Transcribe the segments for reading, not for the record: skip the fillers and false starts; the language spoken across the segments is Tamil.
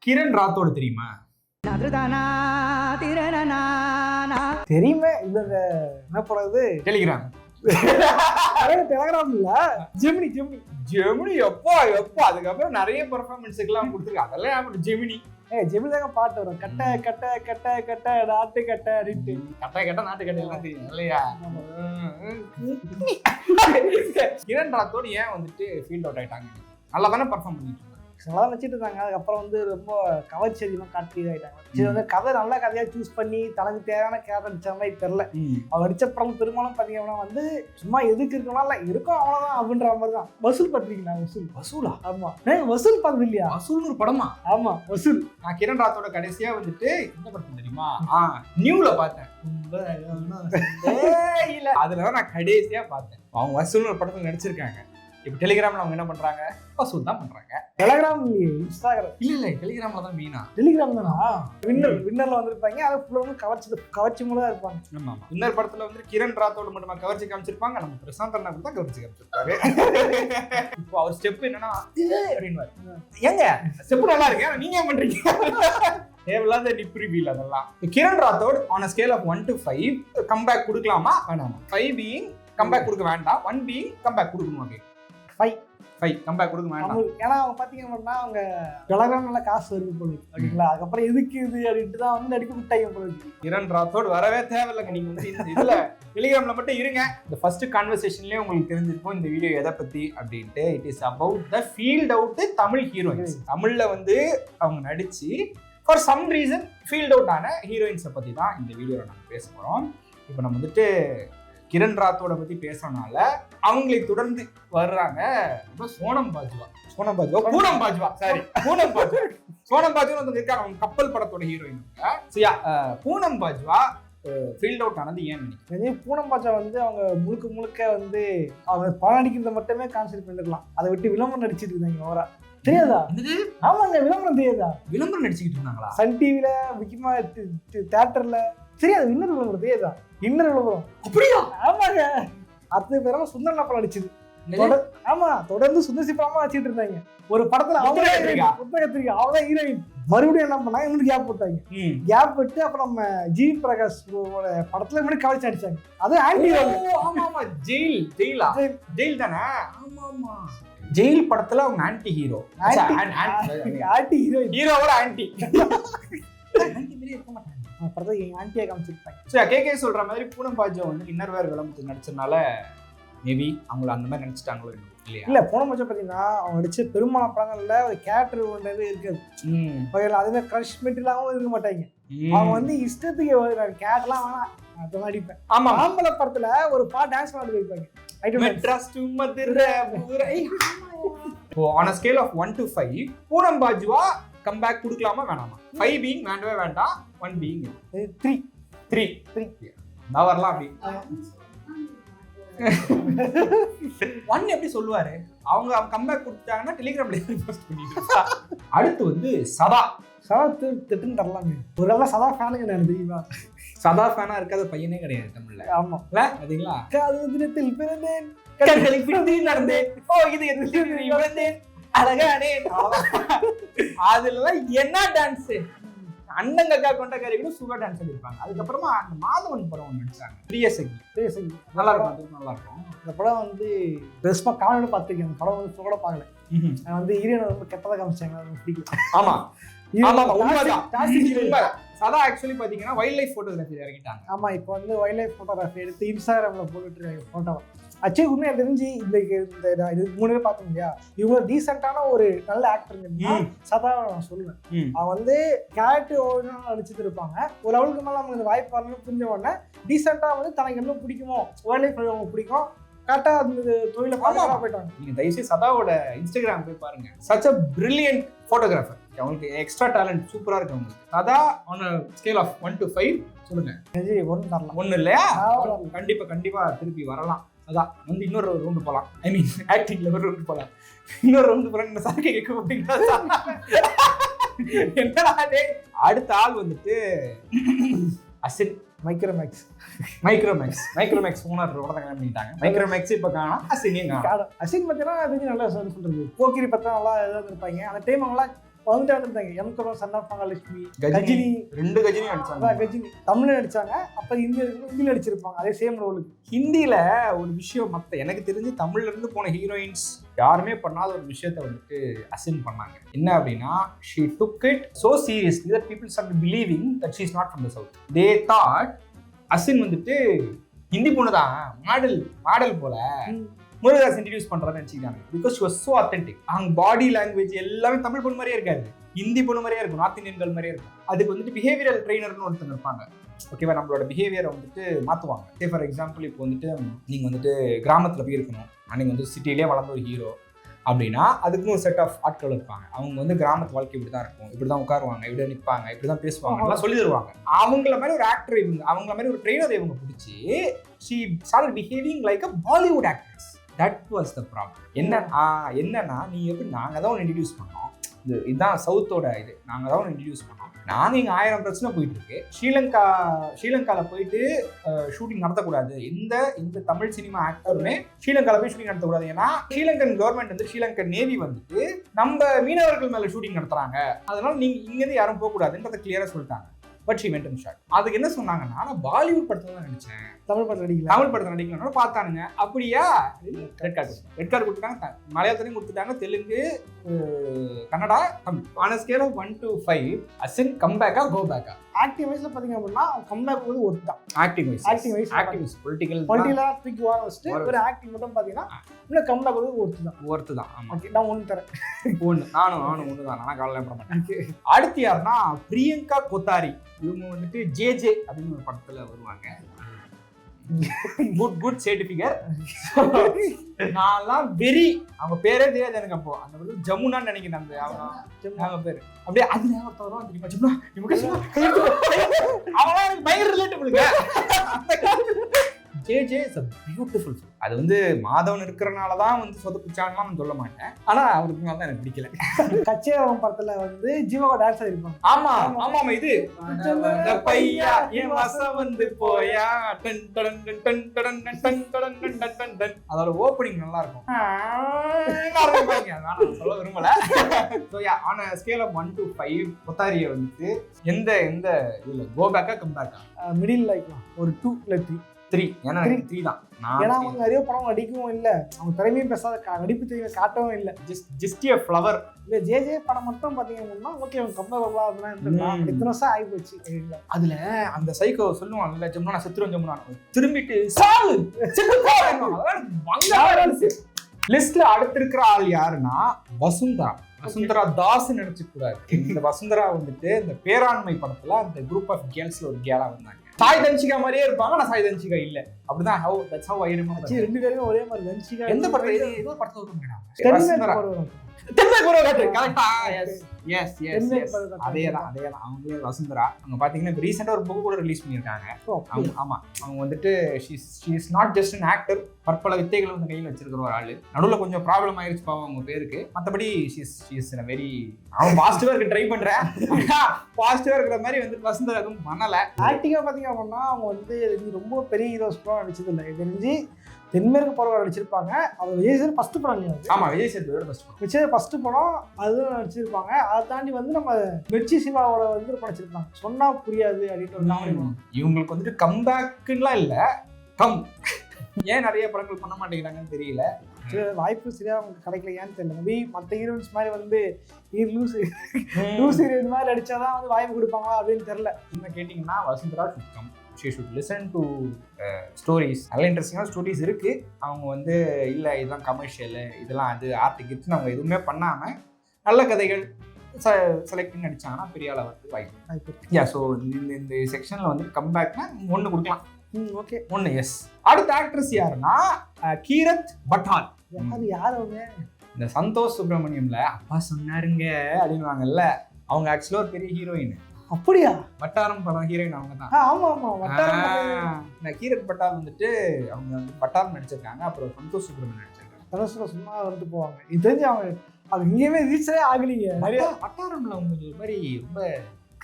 கிரண் ராத்தோடு தெரியுமா? தெரியுமே. இந்த என்ன போறது, டெலிகிராம். டெலிகிராம் இல்ல, ஜெமினி. ஜெமினி எப்பா அதுக்கப்புறம் நிறைய பெர்ஃபார்மன்ஸுக்கெல்லாம் கொடுத்துருக்கு. அதெல்லாம் ஜெமினி. ஜெமினி தாங்க பாட்டு வரும். கட்ட கட்ட கட்ட கட்ட நாட்டு கட்ட அப்படின்ட்டு. கட்ட நாட்டு கட்ட எல்லாம் தெரியும் இல்லையா? கிரண் ராத்தோடு ஏன் வந்துட்டு ஃபீல்ட் அவுட் ஆயிட்டாங்க? நல்லா தானே பெர்ஃபார்ம் பண்ணிட்டு இருந்தாங்க, நல்லா வச்சுட்டு இருந்தாங்க. அதுக்கப்புறம் வந்து ரொம்ப கவர்ச்சி அதிகமாக காட்டி ஆகிட்டாங்க. சரி வந்து கதை நல்ல கதையாக சூஸ் பண்ணி தனக்கு தேவையான கேரக்டர் அடிச்ச மாதிரி தெரில. அவர் அடித்த படம் பெரும்பாலும் பார்த்தீங்கன்னா வந்து சும்மா எதுக்கு இருக்கணும்னா இல்லை இருக்கும் அவ்வளோதான் அப்படின்ற மாதிரி தான். வசூல் பார்த்துருக்கீங்களா? வசூலா? ஆமாம், வசூல் பார்த்தது இல்லையா? வசூல்னு ஒரு படமா? ஆமாம், வசூல். நான் கிரண் ராத்தோட கடைசியா வந்துட்டு என்ன படம் தெரியுமா? நியூல பார்த்தேன். இல்ல அதுலதான் நான் கடைசியா பார்த்தேன். அவங்க வசூல்னு ஒரு படத்துல நடிச்சிருக்காங்க. இப்ப டெலிகிராம்ல அவங்க என்ன பண்றாங்க? வசூல் தான் பண்றாங்க. டெலிகிராம் இல்லையே, இன்ஸ்டாகிராம். இல்ல டெலிகிராம்ல தான் மீனா. டெலிகிராம் தானா? வின்னர்ல வந்திருப்பாங்க. அது ஃபுல்லா வந்து கவர்ச்சி மூலமா இருப்பாங்க. ஆமா, வின்னர் படத்துல வந்து கிரண் ராத்தோட மட்டும் கவர்ச்சி காமிச்சிருப்பாங்க. நம்ம பிரசாந்த் அண்ணா கூட கவர்ச்சி காமிச்சிருப்பாரு. இப்போ அவர் ஸ்டெப் என்னன்னா அப்படின்வாரு. ஏங்க ஸ்டெப் நல்லா இருக்கு, நீங்க ஏன் பண்றீங்க? தேவையில்லாத நிப்ரி வீல் அதெல்லாம். Kiran Rathod on scale of 1 to 5 comeback கொடுக்கலாமா வேணாமா? 5 பீயிங் கம்பேக் கொடுக்க வேண்டாம், 1 பீயிங் கம்பேக் கொடுக்கணும். அப்படி 5 கம்பேக் கொடுக்க வேண்டாம். ஏன்னா அவங்க பாத்தீங்கன்னா அவங்க டெலிகிராம் நல்ல காசு வருது போல ஓகேங்களா. அதுக்கப்புறம் எதுக்கு இது அப்படின்ட்டு தான் வந்து நடிக்க விட்டாங்க போல. கிரண் ராத்தோட் வரவே தேவையில்லைங்க. நீங்க வந்து இந்த இதுல டெலிகிராம்ல மட்டும் இருங்க. இந்த ஃபர்ஸ்ட் கான்வர்சேஷன்லயே உங்களுக்கு தெரிஞ்சிருக்கும் இந்த வீடியோ எதை பத்தி அப்படின்ட்டு. It is about the field out Tamil heroines. தமிழ்ல வந்து அவங்க நடிச்சு for some reason field out ஆன ஹீரோயின்ஸை பற்றி தான் இந்த வீடியோவில் நாங்கள் பேச போகிறோம். இப்போ நம்ம வந்துட்டு கிரண் ராத்தோட பற்றி பேசுறதுனால அவங்களை தொடர்ந்து வர்றாங்க சோனம் பாஜ்வா வந்து இருக்காங்க. அவங்க கப்பல் படத்தோட heroine. Poonam Bajwa field out ஆனது ஏன் நினைக்கிறேன்? பூனம் பாஜ்வா வந்து அவங்க முழுக்க வந்து அவங்க படம் நடிக்கிறத மட்டுமே கான்சென்ட்ரேட் பண்ணிருக்கலாம். அதை விட்டு விளம்பரம் நடிச்சிட்டு இருந்தாங்க. ஓவரா தெரியாதா? ஆமாங்க, விளம்பரம் தெரியாதா? விளம்பரம் நடிச்சுக்கிட்டு இருந்தாங்களா? சன் டிவில முக்கியமா தியேட்டர்ல தெரியாது. இன்னொரு விளம்பரம் தெரியாதா? இன்னொரு விளம்பரம் அப்படியா? ஆமாங்க, அது பேரும் சுந்தர் நாப்பல் அடிச்சது. ஆமா, தொடர்ந்து சுந்தர் சிப்பாமா வச்சுட்டு இருந்தாங்க. ஒரு படத்துல புத்தகத்திரிக்கா அவங்க ஹீரோயின். மறுபடியும் என்ன பண்ணாங்க, இன்னொரு கேப் போட்டாங்க. கேப் விட்டு அப்புறம் நம்ம ஜி பிரகாஷ் படத்துல முன்னாடி கவர்ச்சி அடிச்சாங்க. அது ஆன்டி. ஆமா, ஜெயில் தானே? ஆமா, ஜெயில் படத்துல அவங்க ஆன்டி ஹீரோ. ஆன்டி ஹீரோவோட ஆன்டி. ஆன்டியா காமிச்சிருப்பாங்க. சரி, கேகே சொல்ற மாதிரி பூனம் பாஜ்வா வந்து இன்னர்வேர் விளம்பரத்துக்கு நடிச்சதுனால மேபி அவங்கள அந்த மாதிரி நினைச்சிட்டாங்களோ இல்லையா? இல்ல, பூனம் பாஜ்வா பாத்தீங்கன்னா அவங்க நடிச்ச பெரும்பாலான படங்கள்ல ஒரு கேரக்டர் ஒன்றவே இருக்காது. அதே கிரஷ் மெட்டீரியலாவும் இருக்க மாட்டாங்க. அவங்க வந்து இஷ்டத்துக்கு கேரக்டர்லாம் வேணாம் அதெல்லாம் அடிப்பேன். ஆமா, ஆம்பளை படத்துல ஒரு பாட்டு டான்ஸ் ஆடி வைப்பாங்க. On a scale of 1 to 5 Poonam Bajwa comeback கொடுக்கலாமா வேணாமா? 5 பீயிங் வேண்டவே வேண்டாம், 1 பீயிங் 3 நான் வரலாம். அப்படி 1 எப்படி சொல்லுவாரு? அவங்க கம்பேக் கொடுத்தாங்கன்னா டெலிகிராம்ல போஸ்ட் பண்ணிட்டு. அடுத்து வந்து சதா திட்டுன்னு தரலாமே. ஒரு நல்ல சதா ஃபேனுங்க நான் தெரியுமா? சதா ஃபேனா இருக்காத பையனே கிடையாது தமிழ்ல. ஆமா, பாத்தீங்களா? காதல் தினத்தில் பிறந்தேன், கண்களை பிடித்து நடந்தேன், ஓ இது என்ன அழகானே. அதுல என்ன டான்ஸ், அண்ணங்கக்கா கொண்ட கறிகளும் சூப்பர் டான்ஸ் இருப்பாங்க. அதுக்கப்புறமா அந்த மாதவன் படம் ஒன்று நடிச்சாங்க, பிரியசகி. நல்லா இருக்கும். அந்த படம் வந்து பெருசா காமெடி பார்த்துருக்கேன். அந்த படம் வந்து கூட பார்க்கல. நான் வந்து ஹீரோனை ரொம்ப கெட்டதாக காமிச்சாங்க. ஆமா, சதா ஆக்சுவலி பாத்தீங்கன்னா வைல்ட் லைஃப் போட்டோகிராஃபி இறங்கிட்டாங்க. ஆமா, இப்போ வந்து வைல்ட் லைஃப் போட்டோகிராஃபி எடுத்து இன்ஸ்டாகிராம்ல போட்டுட்டு இருக்காங்க போட்டோ. ஆக்சுவலி உண்மையா தெரிஞ்சு இந்த 3 பேர் பார்த்தோம் இல்லையா, இவங்க டீசென்டான ஒரு நல்ல ஆக்டருங்க. சதாவை நான் சொல்லுவேன். அவங்க வந்து கேரக்டர் ஓரிஜினல் நடிச்சுட்டு இருப்பாங்க. ஒரு அவளுக்கு மேலே அவங்க இந்த வாய்ப்பு வரணும்னு புரிஞ்ச உடனே டீசெண்டா வந்து தனக்கு என்ன பிடிக்குமோ, வைல்ட் லைஃப் அவங்க பிடிக்கும், கரெக்டா அந்த தொழிலை பார்த்து போயிட்டாங்க. நீங்க தயவுசெய்து சதாவோட இன்ஸ்டாகிராம் போய் பாருங்க. Such a brilliant photographer. அவங்களுக்கு எக்ஸ்ட்ரா டேலண்ட் சூப்பரா இருக்கு. அவங்களுக்கு சதா on a scale of 1 to 5 சொல்லுங்க. 1 இல்லையா? கண்டிப்பா திருப்பி வரலாம். அதான் வந்து இன்னொரு ரவுண்டு போகலாம். ஐ மீன் ஆக்டிங்ல ஒரு ரவுண்டு போகலாம். இன்னொரு ரவுண்டு போகலாம். சாக்கி கேட்க போறீங்களா? என்னடா அடுத்த ஆள் வந்துட்டு அசின். மைக்ரோமேக்ஸ் ஓனரோட தான் கல்யாணம் பண்ணிட்டாங்க. மைக்ரோமேக்ஸ் இப்போ காணோம், அசின் பார்த்தீங்கன்னா அது நல்லா சொல்றது. போக்கிரி பார்த்தா நல்லா ஏதாவது இருப்பாங்க. அந்த டைம் அவங்களாம் வந்துட்டாங்க. M son of Mahalakshmi, Ghajini 2 Ghajini அடிச்சாங்க. கஜினி தமிழ்ல நடிச்சாங்க. அப்ப ஹிந்தியில நடிச்சிருப்பாங்க அதே சேம் ரோலுக்கு. ஹிந்தியில ஒரு விஷயம் எனக்கு தெரிஞ்சு தமிழ்ல இருந்து போன ஹீரோயின்ஸ் யாருமே பண்ணாத ஒரு விஷயத்த வந்துட்டு அசின் பண்ணாங்க. என்ன அப்படின்னா, she took it so seriously that people started believing that she is not from the south. They thought Asin வந்துட்டு ஹிந்தி பொண்ணு தான், மாடல் போல முருகதாஸ் இன்ட்ரடியூஸ் பண்றான்னு நினைச்சுக்கிட்டாங்க. Because she was so authentic. அவங்க பாடி லாங்குவேஜ் எல்லாமே தமிழ் பொண்ணு மாதிரியே இருக்காது, ஹிந்தி பொண்ணு மாதிரியே இருக்கும், நார்த் இந்தியன் கேர்ள் மாதிரியே இருக்கும். அதுக்கு வந்துட்டு பிஹேவியரல் ட்ரெயினர்னு ஒருத்தங்க இருப்பாங்க. ஓகேவா, நம்மளோட பிஹேவியரை வந்துட்டு மாற்றுவாங்க. ஃபார் எக்ஸாம்பிள், இப்போ வந்துட்டு நீங்கள் வந்துட்டு கிராமத்தில் போய் இருக்கணும், நீங்கள் வந்து சிட்டிலேயே வளர்ந்த ஒரு ஹீரோ அப்படின்னா அதுக்குன்னு ஒரு செட் ஆஃப் ஆட்கள் இருப்பாங்க. அவங்க வந்து கிராமத்து வாழ்க்கை இப்படி தான் இருக்கும், இப்படி தான் உட்காருவாங்க, இப்படி நிற்பாங்க, இப்படி தான் பேசுவாங்க, எல்லாம் சொல்லி தருவாங்க. அவங்கள மாதிரி ஒரு ஆக்டர் இவங்க, அவங்கள மாதிரி ஒரு ட்ரெயினர் இவங்க பிடிச்சி she started behaving like a Bollywood actress. That was the problem. என்னன்னா நீ எப்படி, நாங்கள் தான் ஒன்று இன்ட்ரடியூஸ் பண்ணோம், இதுதான் சவுத்தோட இது, நாங்கள் தான் ஒன்று இன்ட்ரடியூஸ் பண்ணோம், நாங்கள் இங்கே 1000 பிரச்சனை போயிட்டு இருக்கு, ஸ்ரீலங்காவில் போயிட்டு ஷூட்டிங் நடத்தக்கூடாது, இந்த தமிழ் சினிமா ஆக்டருமே ஸ்ரீலங்காவில் போய் ஷூட்டிங் நடத்தக்கூடாது, ஏன்னா ஸ்ரீலங்கன் கவர்மெண்ட் வந்து ஸ்ரீலங்கன் நேவி வந்துட்டு நம்ம மீனவர்கள் மேலே ஷூட்டிங் நடத்துறாங்க, அதனால நீங்கள் இங்கேருந்து யாரும் போகக்கூடாதுன்றதை கிளியராக சொல்லிட்டாங்க. But she went and shot. அதுக்கு என்ன சொன்னாங்கன்னா, நான் பாலிவுட் படத்தில் தான் நடிச்சேன், தமிழ் படத்தில் நடிக்கலாம்னு பார்த்தானுங்க. அப்படியா, ரெட் கார்டு கொடுத்துட்டாங்க. மலையாளத்துலையும் கொடுத்துட்டாங்க, Telugu, Kannada, Tamil. On scale of 1 to 5 Asin கம்பேக்கா கோ பேக்கா? ஆக்டிங் வைஸ்ல பாத்தீங்க அப்படின்னா கம்பேக் வந்து ஒர்த் தான். ஆக்டிங் வைஸ் பொலிட்டிக்கலா தூக்கி வர வச்சுட்டு ஒரு ஆக்டிங் மட்டும் பாத்தீங்கன்னா இன்னும் கம்பேக் வந்து ஒர்த் தான். ஆமா, நான் ஒன்று தரேன். நானும் ஒன்று தான், நான் காலையில போட மாட்டேன். அடுத்து யாருன்னா பிரியங்கா கொத்தாரி. இவங்க வந்துட்டு ஜே அப்படின்னு ஒரு படத்துல வருவாங்க. Good certificate. நான்லாம் வெரி, அவங்க பேரே தெரியாது எனக்கு. அப்போ அந்த வந்து ஜமுனான்னு நினைக்கிறேன், அந்த அவங்க பேரு. அப்படியே அது ஞாபகத்தை வரும். அவன் எனக்கு பயங்கர ரிலேட்டபிளுங்க. J is a beautiful film. அது வந்து மாதவன் இருக்கிறனால தான் வந்து சொதப்பிச்சான்லாம் நான் சொல்ல மாட்டேன், ஆனா அவருக்கு மேல தான் எனக்கு பிடிக்கல. கச்சேவம் படத்துல வந்து ஜீவாவோட டான்ஸ் ஆயிருப்பாங்க. ஆமா இது அந்த பையா ஏன் வசம் வந்து போயா done done done done done done done done. அதோட ஓப்பனிங் நல்லா இருக்கும். நான் சொல்ல விரும்பல. So yeah, on a scale of 1 to 5 கொத்தாரியை வந்துட்டு எந்த இதுல கோ பேக்கா கம் பேக்கா? மிடில் லைக்லாம் ஒரு 2 இல்ல 3. ஏன்னா 3 தான். ஏன்னா அவங்க நிறைய படம் நடிக்கவும் இல்லை, அவங்க திறமையும் பேசாத, நடிப்பு திறமையை காட்டவும் இல்லை. Just a flower. இல்லை ஜே படம் மட்டும் பார்த்தீங்கன்னா ஓகே, அவங்க கம்பேர் அதெல்லாம் இத்தனை வருஷம் ஆகி போச்சு. அதுல அந்த சைக்கோ சொல்லுவாங்கல்ல, ஜமுனா செத்துரும், திரும்பிட்டு லிஸ்ட்ல அடுத்து இருக்கிற ஆள் யாருன்னா வசுந்தரா தாஸ் நினைச்சு கூடாது. இந்த வசுந்தரா வந்துட்டு இந்த பேராண்மை படத்துல அந்த குரூப் ஆஃப் கேர்ள்ஸ்ல ஒரு கேரா வந்தாங்க. சாய் தன்சிகா மாதிரியே இருப்பாங்க, நான் சாய் தன்சிகா இல்ல. அப்படிதான் that's how I remember. ரெண்டு பேரும் ஒரே மாதிரி தன்சிகா. எந்த படத்துல ஏதோ படத்துல வருவாங்க. அதேதான் அவங்களே வசுந்தரா. அவங்க பாத்தீங்கன்னா இப்ப ரீசெண்டா ஒரு புக் கூட ரிலீஸ் பண்ணிருக்காங்க. ஆமா, அவங்க வந்துட்டு she is not just an actor, பற்பல வித்தைகளை வந்து கையில் வச்சிருக்கிற ஒரு ஆளு. நடுவில் கொஞ்சம் ப்ராப்ளம் ஆயிருச்சு பாவம் அவங்க பேருக்கு. மற்றபடி she is a very, அவன் பாசிட்டிவா இருக்க ட்ரை பண்றேன், பாசிட்டிவா இருக்கிற மாதிரி வந்து வசுந்தரா எதுவும் பண்ணல. ஆக்டிங்கா பாத்தீங்க அப்படின்னா அவங்க வந்து ரொம்ப பெரிய ஹீரோஸ் கூட நடிச்சது இல்லை. தெரிஞ்சு தென்மேற்கு பரவாயில்ல நடிச்சிருப்பாங்க. அவர் விஜய் சார் ஃபர்ஸ்ட் படம் இல்லையா? ஆமா, விஜய் சார் ஃபர்ஸ்ட் படம் அதுதான் நடிச்சிருப்பாங்க. அதை தாண்டி வந்து நம்ம மிர்ச்சி சிவாவோட வந்து நடிச்சிருப்பாங்க, சொன்னா புரியாது அப்படின்ற ஒரு நாவல். இவங்களுக்கு வந்துட்டு கம்பேக்குலாம் இல்லை, ஏன் நிறைய படங்கள் பண்ண மாட்டேங்கிறாங்கன்னு தெரியல. வாய்ப்பு சரியா அவங்களுக்கு கிடைக்கல, ஏன்னு தெரியல. மேபி மற்ற ஹீரோயின்ஸ் மாதிரி வந்து லூஸ் ஹீரோயின் மாதிரி நடிச்சாதான் வந்து வாய்ப்பு கொடுப்பாங்களா அப்படின்னு தெரியல. என்ன கேட்டிங்கன்னா, Vasundhara she should listen to stories. நல்ல இன்ட்ரெஸ்டிங்கான ஸ்டோரிஸ் இருக்குது. அவங்க வந்து இல்லை இதெல்லாம் கமர்ஷியலு, இதெல்லாம் அது ஆர்டிகிட்ஸ்னு அவங்க எதுவுமே பண்ணாமல் நல்ல கதைகள் செலக்ட் பண்ணி நடிச்சாங்கன்னா பெரிய அளவு வந்து வாய்ப்பு. யா, ஸோ இந்த செக்ஷனில் வந்து கம்பேக்னா 1 கொடுக்கலாம். Okay, 1 S. அடுத்த ஆக்ட்ரஸ் யாருன்னா கீரத் பட்டால். யார் அவங்க? இந்த சந்தோஷ் சுப்ரமணியம்ல அப்பா சொன்னாருங்க அப்படின்வாங்கல்ல, அவங்க ஆக்சுவலாக ஒரு பெரிய ஹீரோயின். அப்படியா? வட்டாரம் படம் ஹீரோயின் அவங்க தான். ஆமா இந்த கீரத் பட்டால் வந்துட்டு அவங்க வந்து வட்டாரம் நடிச்சிருக்காங்க, அப்புறம் சந்தோஷ் சுப்ரமணியம் நடிச்சிருக்காங்க. சும்மா வந்துட்டு போவாங்க. இது தெரிஞ்சு அவங்க அது இங்கேயுமே ரீச்சே ஆகலீங்க. நிறைய வட்டாரம்ல அவங்க ஒரு மாதிரி ரொம்ப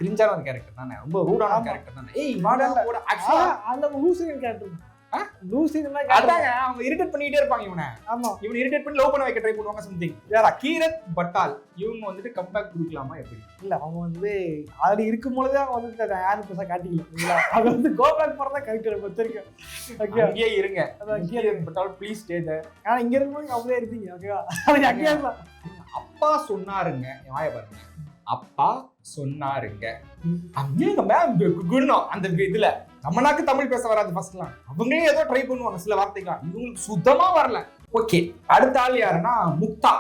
கிரிஞ்சான ஒரு கேரக்டர் தானே, ரொம்ப ரூடான கேரக்டர் தானே. ஏய் வாடா கூட ஆக்சுவலா அந்த லூசியன் கேரக்டர் லூசின்னு அதாங்க அவங்க இரிட்டேட் பண்ணிட்டே இருப்பாங்க இவனை. ஆமா, இவனை இரிட்டேட் பண்ணி லவ் பண்ண வைக்க ட்ரை பண்ணுவாங்க சம்திங். வேற கீரத் பட்டால் இவங்க வந்துட்டு கம்பேக் கொடுக்கலாமா எப்படி? இல்ல அவங்க வந்து ஆல்ரெடி இருக்கும் பொழுதே அவங்க வந்து யாரும் பெருசா காட்டிக்கல. அது வந்து கோபேக் போறதா கரெக்ட் வச்சிருக்கேன். ஓகே அங்கேயே இருங்க. கீரத் பட்டால் ப்ளீஸ் ஸ்டே தேர். ஆனா இங்க இருக்கும்போது அப்படியே இருப்பீங்க. ஓகேவா? அது அங்கேயே தான். அப்பா சொன்னாருங்க. வாய பாருங்க. அப்பா சொன்னாருங்க. அங்கேங்க மேம் குட்னோ அந்த இதுல நம்மனாக்கு தமிழ் பேச வராது ஃபர்ஸ்ட்லாம். அவங்களே ஏதோ ட்ரை பண்ணுவாங்க சில வார்த்தைகள். இவங்களுக்கு சுத்தமா வரல. ஓகே, அடுத்த ஆள் யாருன்னா முக்தா.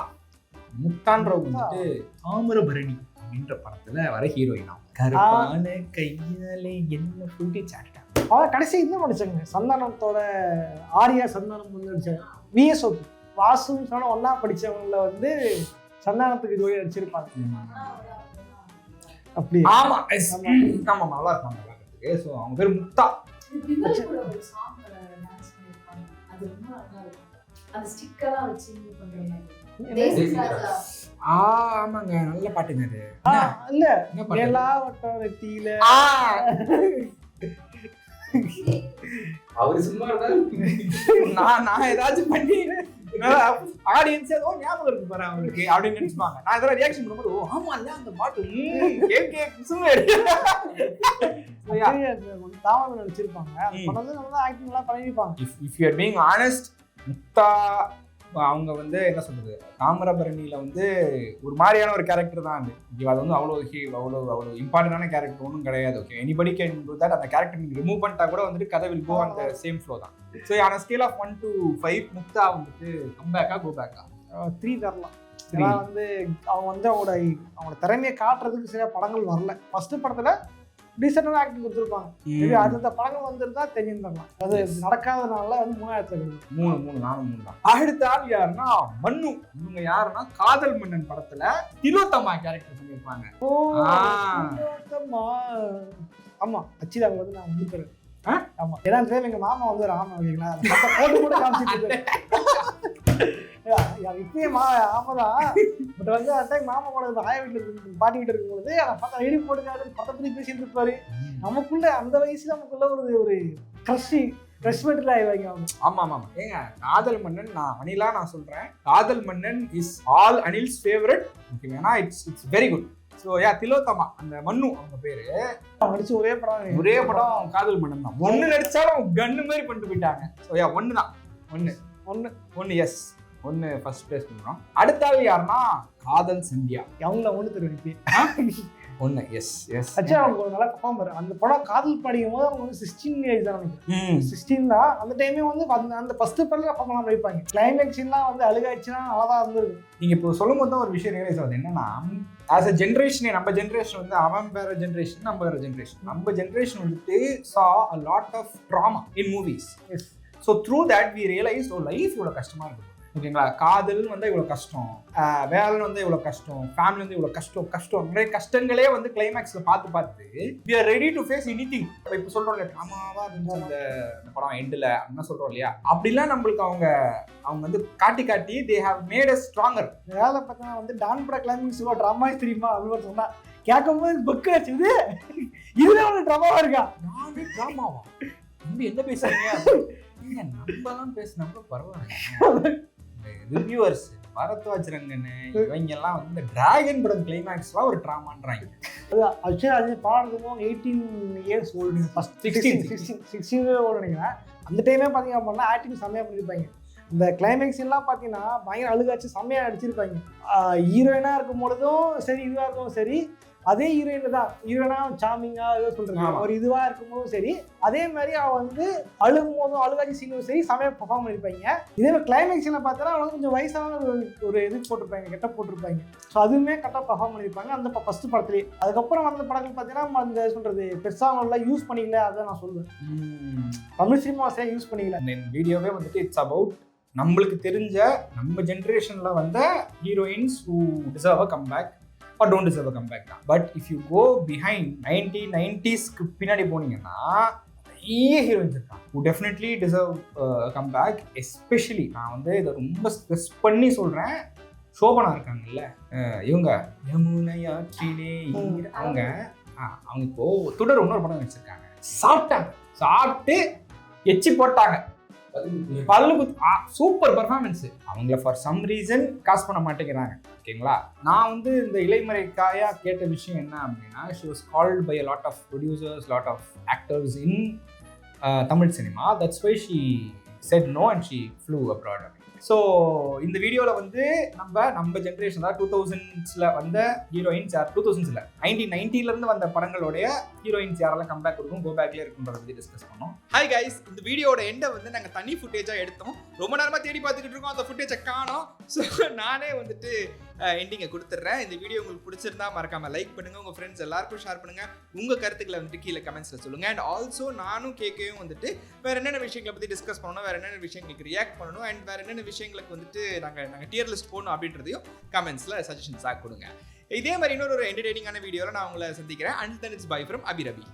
முக்தான்றவங்க வந்துட்டு தாமிரபரணி அப்படின்ற படத்துல வர ஹீரோயினா. கருப்பான கையாலே என்ன ஃபுல்டி சாட்டா. அவன் கடைசி இன்னும் நடிச்சாங்க சந்தானத்தோட ஆரியா சந்தானம் வந்து நடிச்சாங்க. விஎஸ்ஓபி வாசுன்னு சொன்ன ஒன்னா படிச்சவங்கள வந்து சந்தானத்துக்கு ஜோடி நடிச்சிருப்பாங்க. அப்படி ஆமா ஆமா நல்லா இருப்பாங்க. ஸோ அவங்க பேர் முக்தா. ஆமாங்க நல்ல பாட்டுங்க அது. இல்ல எல்லா வட்டம் வெத்தியில அவரு சும்மா நான் ஏதாச்சும் பண்ணி ஆடியன்ஸ் ஏதோ ஞாபகம் இருக்கு பாரு அவங்களுக்கு அப்படின்னு நினைச்சுப்பாங்க. நான் இதெல்லாம் ரியாக்ஷன் பண்ணும்போது ஓ ஆமா இல்ல அந்த பாட்டு தாமரை நடிச்சிருப்பாங்க. ஆக்டிங் பண்ணிருப்பாங்க. If you are being honest, Muktha அவங்க வந்து என்ன சொல்றது, தாமிரபரணியில வந்து ஒரு மாதிரியான ஒரு கேரக்டர் தான் அது. அது வந்து அவ்வளோ இம்பார்ட்டன்டான கேரக்டர் ஒன்றும் கிடையாது. Okay, anybody can do that. அந்த கேரக்டர் நீங்க ரிமூவ் பண்ணிட்டா கூட வந்துட்டு கதை will go on the same flow தான். So on scale of 1 to 5 Muktha வந்துட்டு கம்பேக்கா கோ பேக்கா 3 தரலாம். ஏன்னா வந்து அவங்க வந்து அவங்களோட திறமையை காட்டுறதுக்கு சரியா படங்கள் வரல. ஃபர்ஸ்ட் படத்துல டீசென்டான ஆக்டிங் கொடுத்துருப்பாங்க. அடுத்த படங்கள் வந்துருந்தா தெரிஞ்சிருந்தாங்க. அது நடக்காதனால வந்து 3 தான். அடுத்த ஆள் யாருன்னா மன்னு. இவங்க யாருன்னா காதல் மன்னன் படத்துல திலோத்தமா கேரக்டர் பண்ணிருப்பாங்க. ஆமா அச்சிதா வந்து நான் வந்துக்கிறேன். ஆமா ஏன்னா எங்க மாமா வந்து ராம ஓகேங்களா போட்டு கூட காமிச்சிட்டு இப்பயும் ஆமாதான். பட் வந்து அந்த மாமா கூட ஆய வீட்டுல இருக்கு பாட்டி வீட்டு இருக்கும்போது அதை பார்த்தா எழுதி போட்டுக்காரு பக்கத்துல பேசிட்டு இருப்பாரு. நமக்குள்ள அந்த வயசுல நமக்குள்ள ஒரு கிரஷ்மெண்ட்ல ஆயிடுவாங்க அவங்க. ஆமா ஏங்க காதல் மன்னன் நான் சொல்றேன். காதல் மன்னன் இஸ் ஆல் அனில்ஸ் ஃபேவரட். ஓகேங்களா? It's very good. So Tilottama அந்த மன்னு அவங்க பேரு. நடிச்சு ஒரே படம் காதல் மன்னன் தான். ஒன்னு நடிச்சாலும் கன்னு மாதிரி பண்ணிட்டு போயிட்டாங்க. ஸோ ஒன்னு தான். ஒன்னு எஸ் ஒன்னு ஃபர்ஸ்ட் பிளேஸ் பண்றோம். அடுத்த ஆள் யாருன்னா காதல் சந்தியா. அவங்கள ஒன்று தெரியும் ஒன்னு எஸ் அச்சா அவங்க நல்லா பர்ஃபார்மர். அந்த படம் காதல் படிக்கும் போது அவங்க வந்து 16 ஏஜ் தான் நினைக்கிறேன். 16 தான். அந்த டைமே வந்து அந்த ஃபர்ஸ்ட் படத்துல பர்ஃபார்ம் பண்ணிருப்பாங்க. கிளைமேக்ஸ் எல்லாம் வந்து அழுகாச்சுன்னா அழகாக இருந்திருக்கும். நீங்க இப்போ சொல்லும் போது தான் ஒரு விஷயம் ரியலைஸ் ஆகுது. என்னன்னா ஆஸ் அ ஜென்ரேஷனே நம்ம ஜென்ரேஷன் வந்து அவன் வேற ஜென்ரேஷன் நம்ம வேற ஜென்ரேஷன். நம்ம ஜென்ரேஷன் வந்துட்டு saw a lot of trauma in movies. So through that we realized life இவ்வளோ கஷ்டமா இருக்கு. ஓகேங்களா? காதல் வந்து இவ்வளோ கஷ்டம், வேலை வந்து இவ்வளோ கஷ்டம், ஃபேமிலி வந்து இவ்வளோ கஷ்டம் நிறைய கஷ்டங்களே வந்து கிளைமேக்ஸ்ல பார்த்து we are ready to face anything. இப்போ சொல்றோம் இல்லையா ட்ராமாவா இருந்துச்சு அந்த படம் எண்டில் அப்படின்னு சொல்றோம் இல்லையா? அப்படிலாம் நம்மளுக்கு அவங்க வந்து காட்டி they have made us stronger. வேலை பார்த்தா வந்து டான் பட கிளைமேக்ஸ் இவ்வளோ ட்ராமா தெரியுமா அப்படின்னு சொன்னா கேட்கும்போது புக்கு வச்சுது. இதுல ஒரு ட்ராமாவா இருக்கா? நானே ட்ராமாவா தம்பி என்ன பேசுறீங்க? நம்மலாம் பேசினப்ப பரவாயில்ல. ரிவ்யூவர்ஸ் பரத்வாஜ் ரங்கன்னு இவங்க எல்லாம் வந்து இந்த டிராகன் படம் கிளைமேக்ஸ்லாம் ஒரு ட்ராமான்றாங்க. ஆக்சுவலா அது பாடுறதும் 18 இயர்ஸ் ஓல்டு. ஃபர்ஸ்ட் 16 ஓல்டு நினைக்கிறேன். அந்த டைமே பார்த்தீங்க அப்படின்னா ஆக்டிங் செம்மையாக பண்ணியிருப்பாங்க. இந்த கிளைமேக்ஸ் எல்லாம் பார்த்தீங்கன்னா பயங்கர அழுகாச்சு செம்மையாக நடிச்சிருப்பாங்க. ஹீரோயினாக இருக்கும் பொழுதும் சரி, இதுவாக இருக்கும் சரி, அதே ஹீரோயின் தான். ஹீரோயினா சாமிங்கா ஏதோ சொல்றாங்க. ஒரு இதுவா இருக்கும்போதும் சரி, அதே மாதிரி அவன் வந்து அழுகும் போதும் அழுகாச்சி சீனும் சரி செமையாக பர்ஃபார்ம் பண்ணியிருப்பாங்க. இதே மாதிரி கிளைமேக்ஸ்ல பார்த்தோன்னா அவங்க கொஞ்சம் வயசான ஒரு இது போட்டிருப்பாங்க, கெட்டப் போட்டிருப்பாங்க. ஸோ அதுவுமே கரெக்டாக பர்ஃபார்ம் பண்ணியிருப்பாங்க அந்த ஃபர்ஸ்ட் படத்துலேயே. அதுக்கப்புறம் வந்த படங்கள் பார்த்தீங்கன்னா அந்த சொல்றது பெருசாக அவங்களாம் யூஸ் பண்ணிக்கல. அதை நான் சொல்லுவேன். தமிழ் சினிமாஸே யூஸ் பண்ணிக்கல. வீடியோவே வந்துட்டு இட்ஸ் அபவுட் நம்மளுக்கு தெரிஞ்ச நம்ம ஜென்ரேஷன்ல வந்த heroines who deserve a comeback or don't deserve a comeback. But if you go behind 90s பின்னாடி போனீங்கன்னா நிறைய ஹீரோயின்ஸ் இருக்காங்க who definitely deserve a comeback. Especially நான் வந்து இதை ரொம்ப ஸ்ட்ரெஸ் பண்ணி சொல்றேன், சோபனா இருக்காங்கல்ல இவங்க யமுனையாற்றிலே அவங்க இப்போ தொடர் இன்னொரு படம் வச்சிருக்காங்க. சாப்பிட்டு எச்சி போட்டாங்க, பல்லு சூப்பர் பர்ஃபார்மன்ஸ். அவங்கள ஃபார் சம் ரீசன் காசு பண்ண மாட்டேங்கிறாங்க. ஓகேங்களா, நான் வந்து இந்த இலைமறைக்காயா கேட்ட விஷயம் என்ன அப்படின்னா, she was called by a lot of producers, lot of actors in Tamil cinema. That's why she said no and she flew abroad. So இந்த வீடியோவில் வந்து நம்ம ஜென்ரேஷன் தான் 2000s வந்த ஹீரோயின்ஸ் யார், 2000s 1990s வந்த படங்களுடைய ஹீரோயின்ஸ் யாரெல்லாம் கம்பேக் கொடுக்கும், கோ பேக்லேயே இருக்குன்றத பற்றி டிஸ்கஸ் பண்ணோம். ஹாய் கைஸ், இந்த வீடியோட எண்டை வந்து நாங்கள் தனி ஃபுட்டேஜாக எடுத்தோம். ரொம்ப நேரமாக தேடி பார்த்துக்கிட்டு இருக்கோம், அந்த ஃபுட்டேஜை காணோம். ஸோ நானே வந்துட்டு எண்டிங்கை கொடுத்துட்றேன். இந்த வீடியோ உங்களுக்கு பிடிச்சிருந்தா மறக்காமல் லைக் பண்ணுங்கள், உங்கள் ஃப்ரெண்ட்ஸ் எல்லாருக்கும் ஷேர் பண்ணுங்கள், உங்கள் கருத்துக்களை வந்துட்டு கீழே கமெண்ட்ஸில் சொல்லுங்கள். அண்ட் ஆல்சோ நானும் கேட்கவும் வந்துட்டு வேறு என்னென்ன விஷயங்களை பற்றி டிஸ்கஸ் பண்ணணும், வேறு என்னென்ன விஷயங்களுக்கு ரியாக்ட் பண்ணணும், அண்ட் வேறு என்னென்ன விஷயங்களுக்கு வந்துட்டு நாங்கள் டியர் லிஸ்ட் போடணும் அப்படின்றதையும் கமெண்ட்ஸில் சஜஷன்ஸாக கொடுங்க. இதே மாதிரி இன்னொரு என்டர்டெய்னிங்கான வீடியோவில் நான் உங்களை சந்திக்கிறேன். And then it's bye from அபிரபி.